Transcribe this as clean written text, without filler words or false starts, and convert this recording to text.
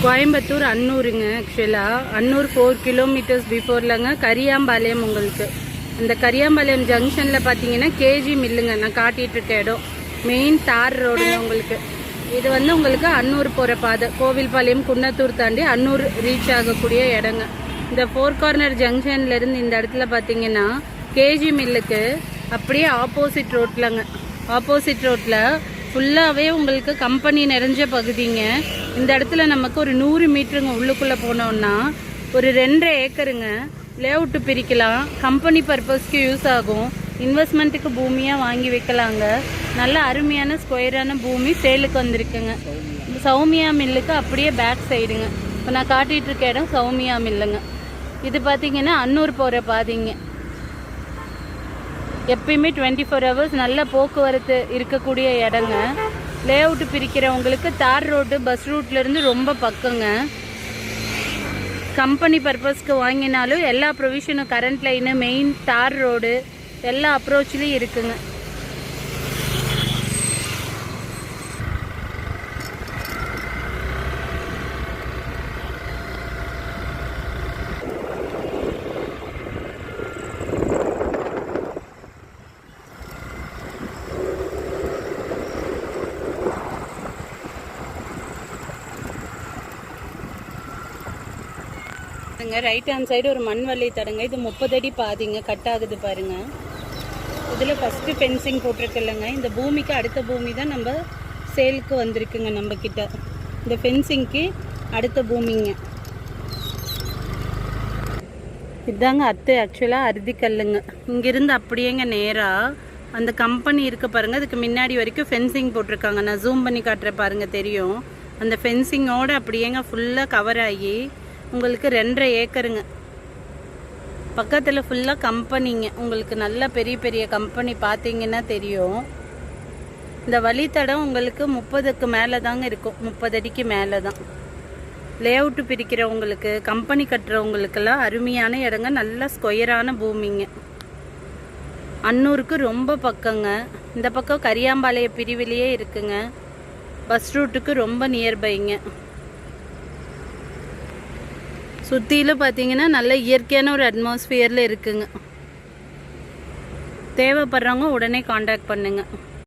கோயம்புத்தூர் அன்னூருங்க. ஆக்சுவலாக அன்னூர் 4 கிலோமீட்டர்ஸ் பிஃபோர்லங்க கரியாம்பாளையம். உங்களுக்கு இந்த கரியாம்பாளையம் ஜங்ஷனில் பார்த்தீங்கன்னா கேஜி மில்லுங்க. நான் காட்டிகிட்டு இருக்க இடம் மெயின் தார் ரோடுங்க. உங்களுக்கு இது வந்து உங்களுக்கு அன்னூர் போகிற பாதை. கோவில்பாளையம் குன்னத்தூர் தாண்டி அன்னூர் ரீச் ஆகக்கூடிய இடங்க. இந்த 4 கார்னர் ஜங்ஷன்லேருந்து இந்த இடத்துல பார்த்தீங்கன்னா கேஜி மில்லுக்கு அப்படியே ஆப்போசிட் ரோட்லங்க. ஆப்போசிட் ரோட்டில் ஃபுல்லாகவே உங்களுக்கு கம்பெனி நிறைஞ்ச பகுதிங்க. இந்த இடத்துல நமக்கு ஒரு 100 மீட்டருங்க உள்ளுக்குள்ளே போனோம்னா ஒரு 2.5 ஏக்கருங்க. லேஅவுட்டு பிரிக்கலாம், கம்பெனி பர்பஸ்க்கு யூஸ் ஆகும், இன்வெஸ்ட்மெண்ட்டுக்கு பூமியாக வாங்கி வைக்கலாங்க. நல்ல அருமையான ஸ்கொயரான பூமி சேலுக்கு வந்திருக்குங்க. சௌமியா மில்லுக்கு அப்படியே பேக் சைடுங்க. இப்போ நான் காட்டிகிட்டு இருக்க இடம் சௌமியா மில்லுங்க. இது பார்த்தீங்கன்னா அன்னூர் போகிற பாதைங்க. எப்பயுமே 24 ஹவர்ஸ் நல்ல போக்குவரத்து இருக்கக்கூடிய இடங்க. லேஅவுட்டு பிரிக்கிறவங்களுக்கு தார் ரோடு பஸ் ரூட்லேருந்து ரொம்ப பக்கங்க. கம்பெனி பர்பஸ்க்கு வாங்கினாலும் எல்லா ப்ரொவிஷனும் கரண்ட் லைனு மெயின் தார் ரோடு எல்லா அப்ரோச்லேயும் இருக்குங்க. ரைட் ஹேண்ட் சைடு ஒரு மண் வழி தடங்க. இது 30 அடி பாதிங்க. கட் ஆகுது பாருங்க. இதில் ஃபஸ்ட்டு ஃபென்சிங் போட்டிருக்கில்லங்க. இந்த பூமிக்கு அடுத்த பூமி தான் நம்ம சேலுக்கு வந்திருக்குங்க நம்ம கிட்ட. இந்த ஃபென்சிங்க்கு அடுத்த பூமிங்க. இதுதாங்க ஆக்சுவலாக அருதிக்கல்லுங்க. இங்கிருந்து அப்படியேங்க நேராக அந்த கம்பெனி இருக்க பாருங்க. அதுக்கு முன்னாடி வரைக்கும் ஃபென்சிங் போட்டிருக்காங்க. நான் ஜூம் பண்ணி காட்டுற பாருங்க தெரியும். அந்த ஃபென்சிங்கோடு அப்படியேங்க ஃபுல்லாக கவர் ஆகி உங்களுக்கு 2.5 ஏக்கருங்க. பக்கத்தில் ஃபுல்லாக கம்பெனிங்க. உங்களுக்கு நல்ல பெரிய பெரிய கம்பெனி பார்த்தீங்கன்னா தெரியும். இந்த வழித்தடம் உங்களுக்கு 30க்கு மேலே தாங்க இருக்கும். 30 அடிக்கு மேலே தான். லேஅவுட்டு பிரிக்கிறவங்களுக்கு கம்பெனி கட்டுறவங்களுக்கெல்லாம் அருமையான இடங்க. நல்ல ஸ்கொயரான பூமிங்க. அன்னூருக்கு ரொம்ப பக்கங்க. இந்த பக்கம் கரியாம்பாளைய பிரிவிலேயே இருக்குங்க. பஸ் ரூட்டுக்கு ரொம்ப நியர்பைங்க. சுற்றிலும் பார்த்தீங்கன்னா நல்ல இயற்கையான ஒரு அட்மாஸ்பியரில் இருக்குங்க. தேவைப்படுறவங்க உடனே காண்டாக்ட் பண்ணுங்கள்.